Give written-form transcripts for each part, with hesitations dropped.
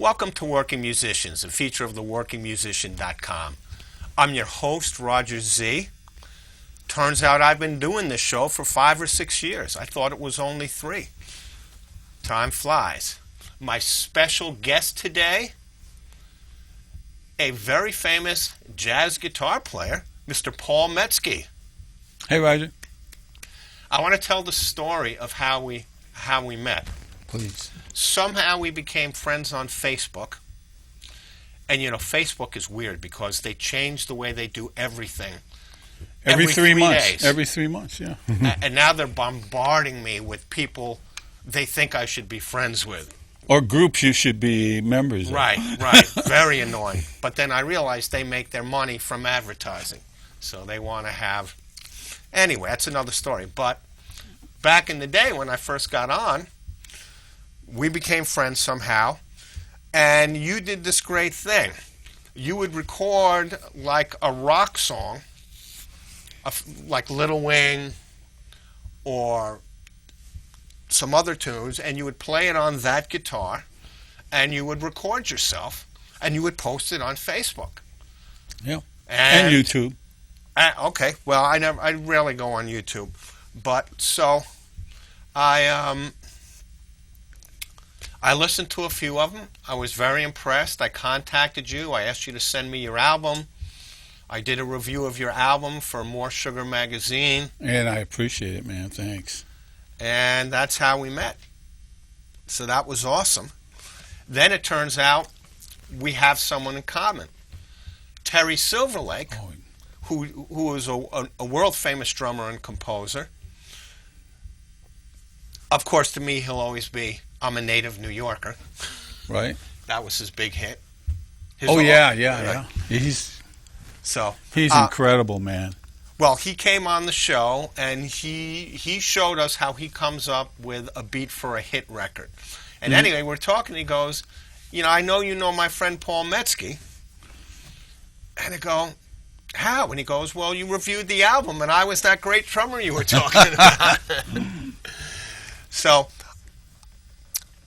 Welcome to Working Musicians, a feature of the workingmusician.com. I'm your host, Roger Z. Turns out I've been doing this show for 5 or 6 years. I thought it was only 3. Time flies. My special guest today, a very famous jazz guitar player, Mr. Paul Metzke. Hey, Roger. I want to tell the story of how we met. Please. Somehow we became friends on Facebook. And, Facebook is weird because they change the way they do everything. Every 3 months. days. Every 3 months, yeah. And now they're bombarding me with people they think I should be friends with. Or groups you should be members of. Right. Very annoying. But then I realized they make their money from advertising. So they want to have... Anyway, that's another story. But back in the day when I first got on, we became friends somehow, and you did this great thing. You would record like a rock song, like Little Wing or some other tunes, and you would play it on that guitar, and you would record yourself, and you would post it on Facebook. Yeah. And YouTube. Okay. Well, I rarely go on YouTube, but so I listened to a few of them. I was very impressed. I contacted you. I asked you to send me your album. I did a review of your album for More Sugar magazine. And I appreciate it, man. Thanks. And that's how we met. So that was awesome. Then it turns out we have someone in common. Terry Silverlake, who is a world-famous drummer and composer. Of course, to me, he'll always be, I'm a native New Yorker. Right. That was his big hit. Yeah. He's incredible, man. Well, he came on the show, and he showed us how he comes up with a beat for a hit record. And anyway, we're talking, he goes, I know you know my friend Paul Metzke. And I go, how? And he goes, well, you reviewed the album, and I was that great drummer you were talking about. So,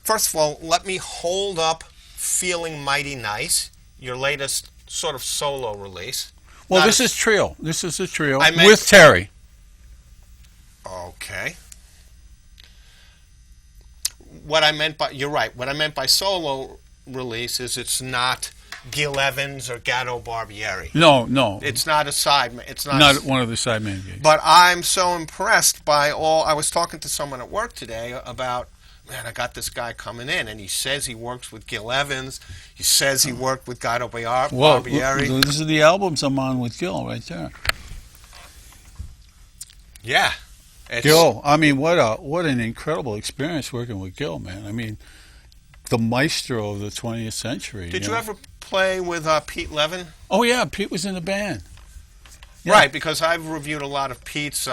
first of all, let me hold up Feeling Mighty Nice, your latest sort of solo release. Well, this is trio. This is a trio with Terry. Okay. You're right. What I meant by solo release is it's not Gil Evans or Gatto Barbieri. No. It's not a side. It's not one of the sideman gigs. But I'm so impressed by all. I was talking to someone at work today about, man, I got this guy coming in, and he says he works with Gil Evans. He says he worked with Gatto Barbieri. Well, this is the albums I'm on with Gil right there. Yeah. Gil, I mean, what an incredible experience working with Gil, man. I mean, the maestro of the 20th century. Did you ever play with Pete Levin? Oh, yeah, Pete was in the band. Yeah. Right, because I've reviewed a lot of Pete's,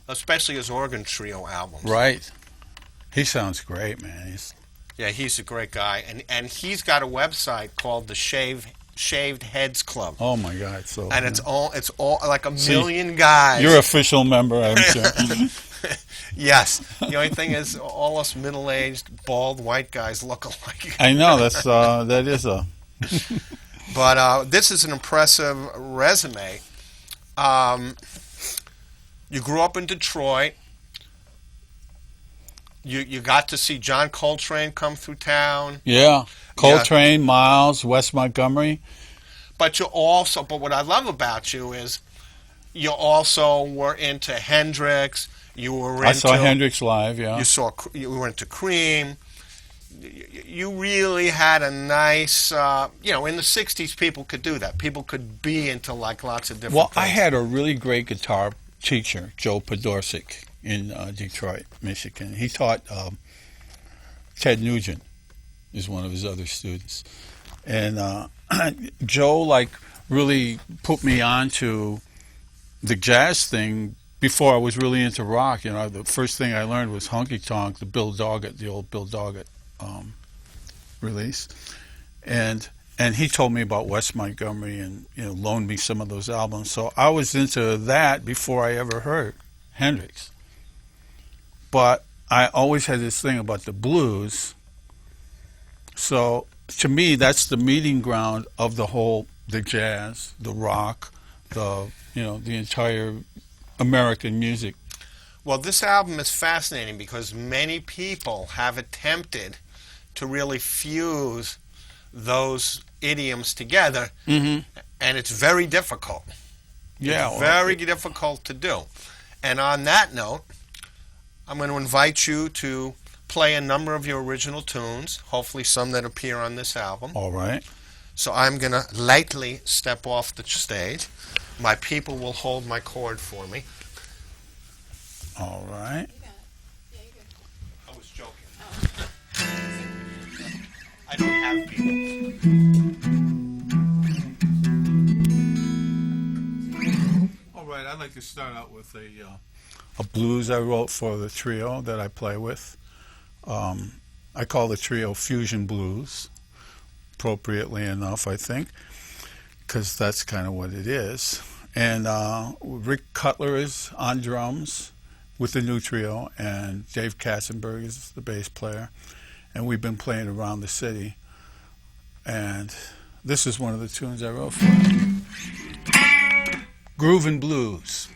especially his organ trio albums. Right. He sounds great, man. He's a great guy. And he's got a website called the Shaved Heads Club. Oh, my God. It's all like a million guys. You're an official member, I'm sure. Yes. The only thing is all us middle-aged, bald, white guys look alike. I know. That is a... But this is an impressive resume. You grew up in Detroit. You got to see John Coltrane come through town. Yeah. Coltrane, Miles, Wes Montgomery. But what I love about you is you also were into Hendrix. I saw Hendrix live, yeah. You were into Cream. You really had a nice, in the 60s people could do that. People could be into like lots of different things. I had a really great guitar teacher, Joe Podorczyk, in Detroit, Michigan. He taught Ted Nugent is one of his other students. And Joe, really put me onto the jazz thing before I was really into rock. The first thing I learned was Honky Tonk, the old Bill Doggett release, and he told me about Wes Montgomery and loaned me some of those albums. So I was into that before I ever heard Hendrix. But I always had this thing about the blues. So to me, that's the meeting ground of the jazz, the rock, the entire American music. Well, this album is fascinating because many people have attempted to really fuse those idioms together, Mm-hmm. and it's very difficult. Yeah, It's very difficult to do. And on that note, I'm going to invite you to play a number of your original tunes, hopefully some that appear on this album. all right. So I'm going to lightly step off the stage. My people will hold my chord for me. All right. I was joking. I don't have people. All right. I'd like to start out with a blues I wrote for the trio that I play with. I call the trio Fusion Blues, appropriately enough, I think, because that's kind of what it is. And Rick Cutler is on drums with the new trio, and Dave Katzenberg is the bass player. And we've been playing around the city. And this is one of the tunes I wrote for them. Groovin' Blues.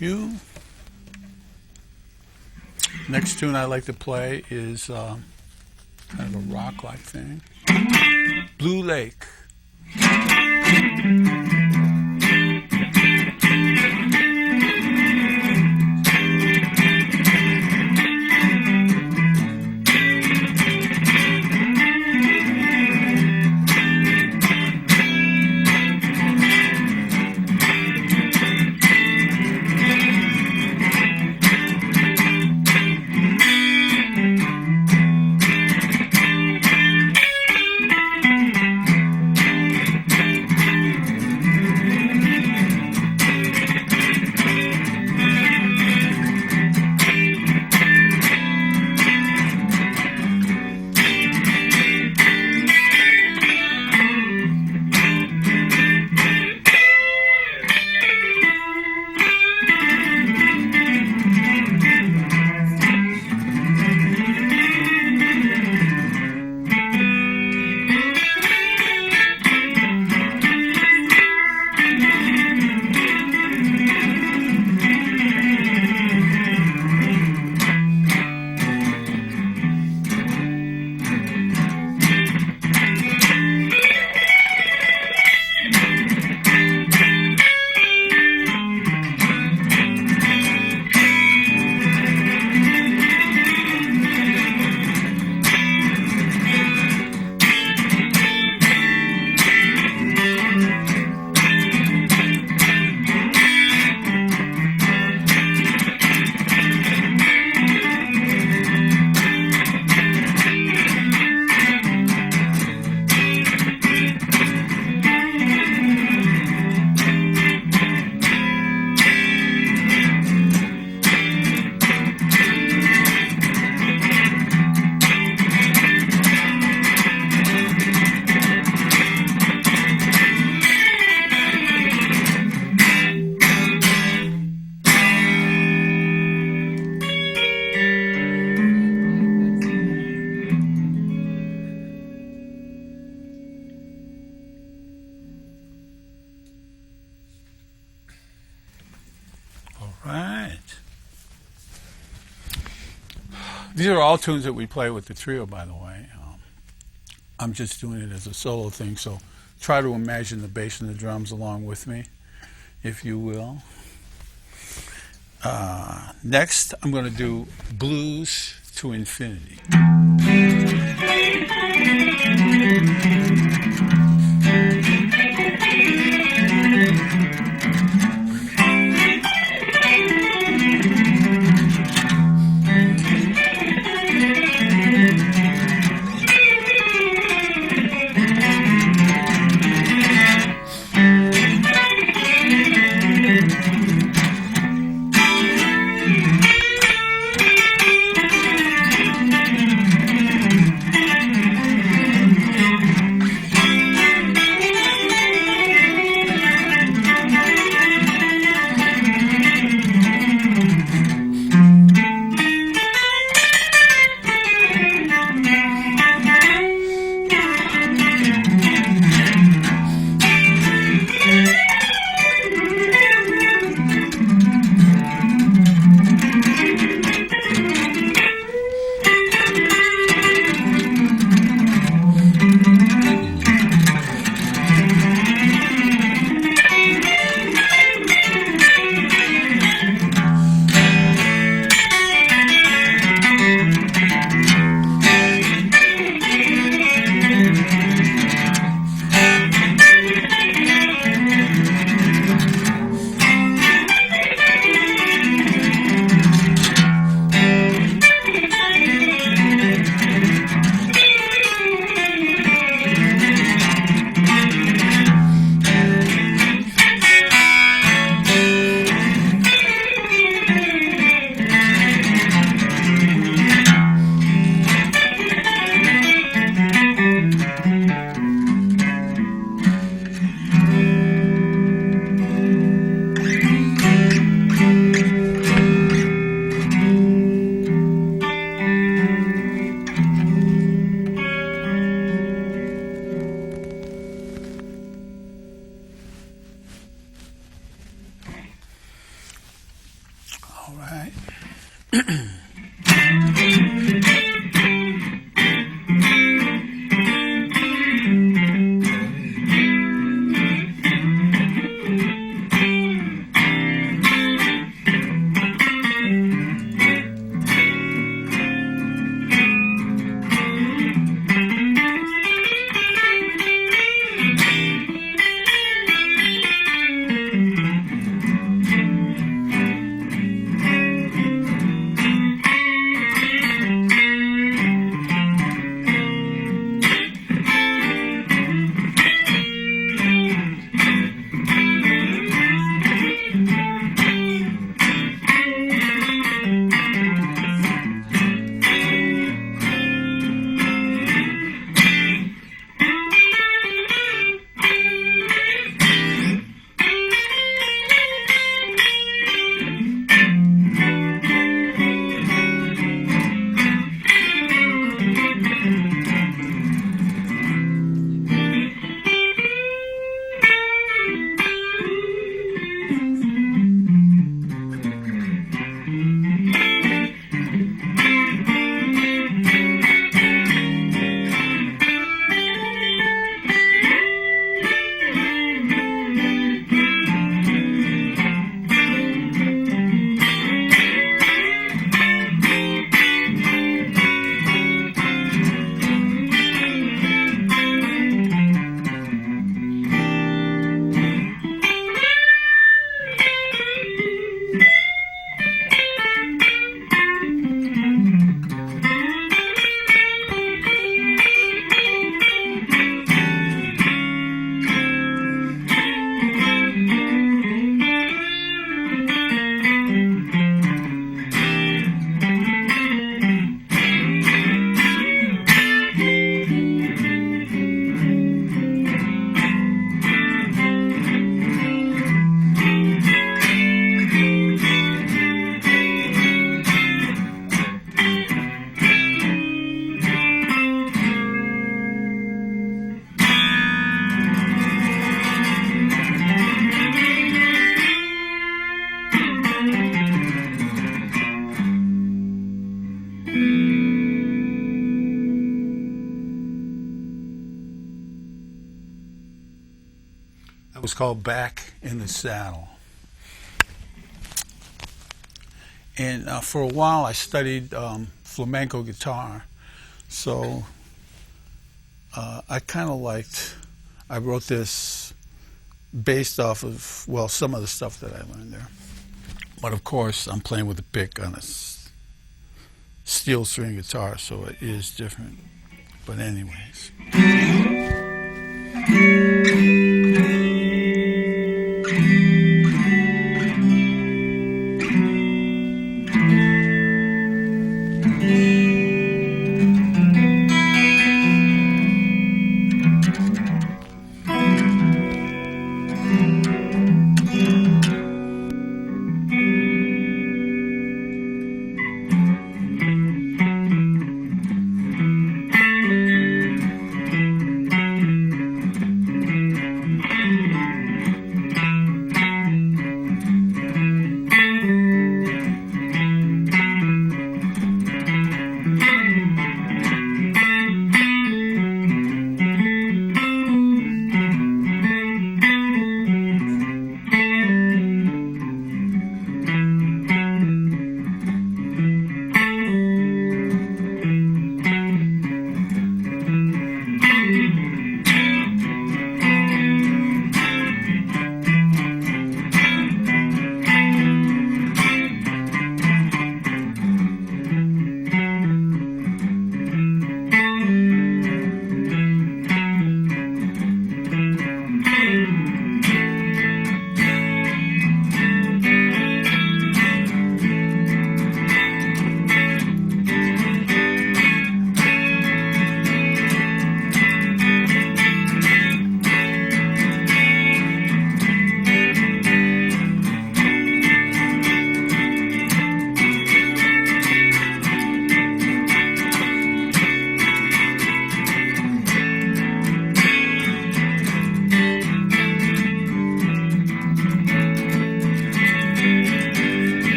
You. Next tune I like to play is kind of a rock-like thing. Blue Lake. These are all tunes that we play with the trio, by the way. I'm just doing it as a solo thing, so try to imagine the bass and the drums along with me, if you will. Next, I'm going to do Blues to Infinity. All right. was called Back in the Saddle. And for a while I studied flamenco guitar. So I kind of I wrote this based off of, well, some of the stuff that I learned there. But of course, I'm playing with a pick on a steel string guitar, so it is different. But anyways.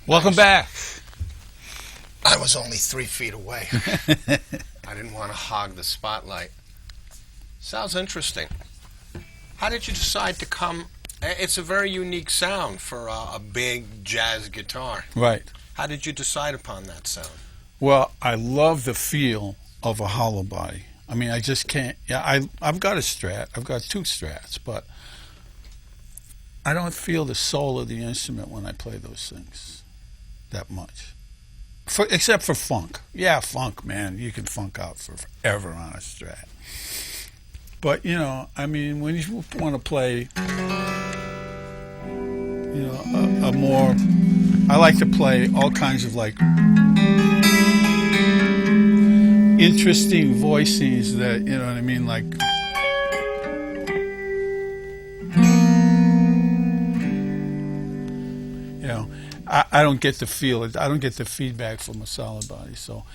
Welcome back. I was only 3 feet away. I didn't want to hog the spotlight. Sounds interesting. How did you decide to come? It's a very unique sound for a big jazz guitar. Right. How did you decide upon that sound? Well, I love the feel of a hollow body. I mean, I just can't. Yeah, I've got a Strat. I've got 2 Strats, but I don't feel the soul of the instrument when I play those things that much. except for funk. Yeah, funk, man. You can funk out for forever on a Strat. But, I mean, when you want to play, a more, I like to play all kinds of like interesting voicings that, you know what I mean, like, I don't get to feel it. I don't get the feedback from a solid body. So,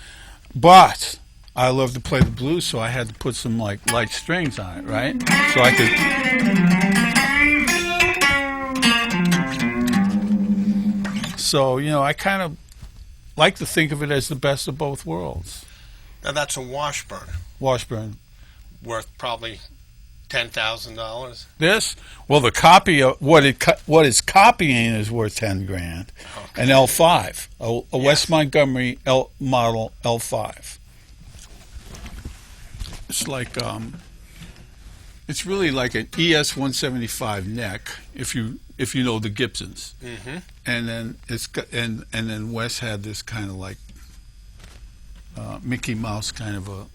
but I love to play the blues, so I had to put some like light strings on it, right? So I could. So I kind of like to think of it as the best of both worlds. Now that's a Washburn. Washburn. Worth probably $10,000. This? Well, the copy of what it's copying is worth $10,000. Okay. An L5, a West Montgomery model L5. It's like it's really like an ES 175 neck if you know the Gibsons. Mm-hmm. And then and then Wes had this kind of like Mickey Mouse kind of a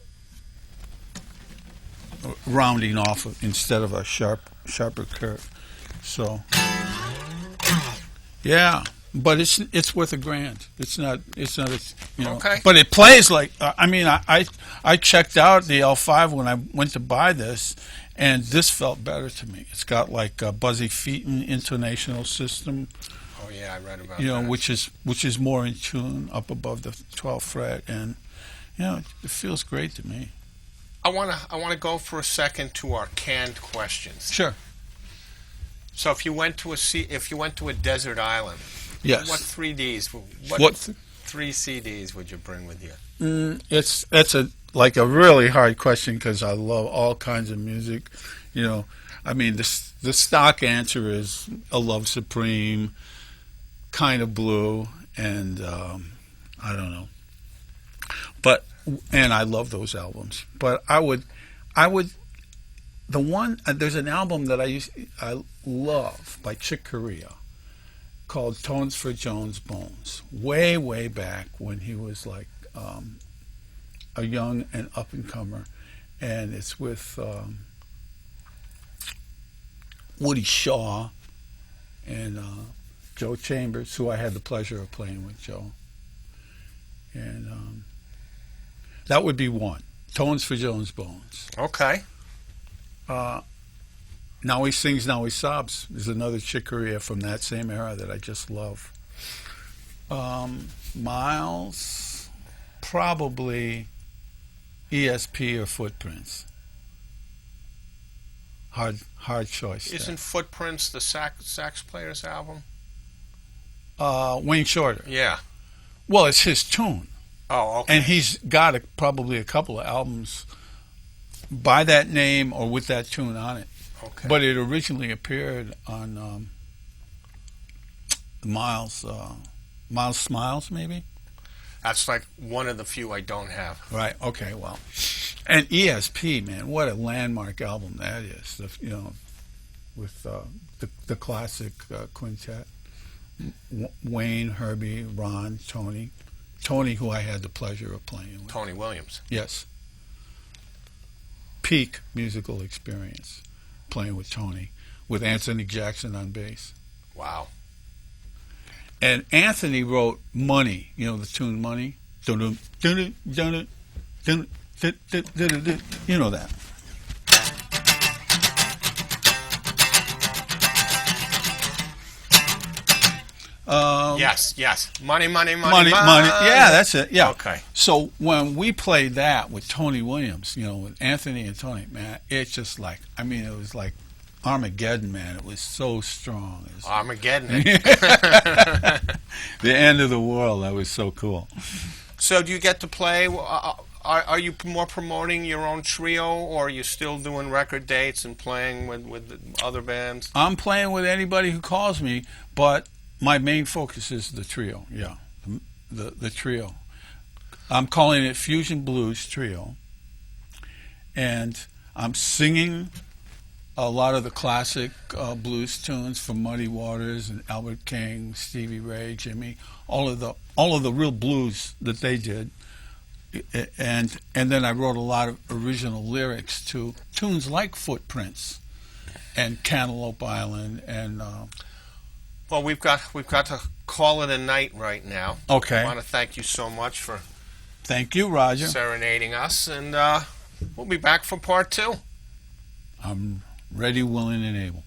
rounding off instead of a sharper curve. So yeah, but it's worth $1,000. It's not Okay. But it plays like I checked out the L5 when I went to buy this, and this felt better to me. It's got like a Buzzy Featon intonational system. Oh yeah, I read about that. which is more in tune up above the 12th fret, and it feels great to me. I want to go for a second to our canned questions. Sure. So if you went to a desert island, Yes. What 3Ds? What 3 CDs would you bring with you? That's a really hard question because I love all kinds of music. I mean the stock answer is A Love Supreme, Kind of Blue, and I don't know. And I love those albums. But I would there's an album that I love by Chick Corea called Tones for Jones Bones, way back when he was like a young and up and comer, and it's with Woody Shaw and Joe Chambers, who I had the pleasure of playing with Joe, and that would be one. Tones for Jones Bones. Okay. Now He Sings, Now He Sobs is another Chick Corea from that same era that I just love. Miles, probably ESP or Footprints. Hard choice. Isn't Footprints the sax player's album? Wayne Shorter. Yeah. Well, it's his tune. Oh, okay. And he's got probably a couple of albums by that name or with that tune on it. Okay. But it originally appeared on Miles Smiles, maybe? That's like one of the few I don't have. Right, okay, well. And ESP, man, what a landmark album that is. With the classic quintet. Wayne, Herbie, Ron, Tony. Tony, who I had the pleasure of playing with. Tony Williams. Yes. Peak musical experience playing with Tony, with Anthony Jackson on bass. Wow. And Anthony wrote Money, the tune Money. You know that. Yes. Money. Yeah, that's it. Yeah. Okay. So when we played that with Tony Williams, with Anthony and Tony, man, it's just like, it was like Armageddon, man. It was so strong. Armageddon. The end of the world. That was so cool. So do you get to play? Are you more promoting your own trio, or are you still doing record dates and playing with other bands? I'm playing with anybody who calls me, but my main focus is the trio. Yeah, the trio. I'm calling it Fusion Blues Trio, and I'm singing a lot of the classic blues tunes from Muddy Waters and Albert King, Stevie Ray, Jimmy, all of the real blues that they did. And then I wrote a lot of original lyrics to tunes like Footprints and Cantaloupe Island and Well, we've got to call it a night right now. Okay. I want to thank you so much for Thank you, Roger. serenading us, and we'll be back for part 2. I'm ready, willing, and able.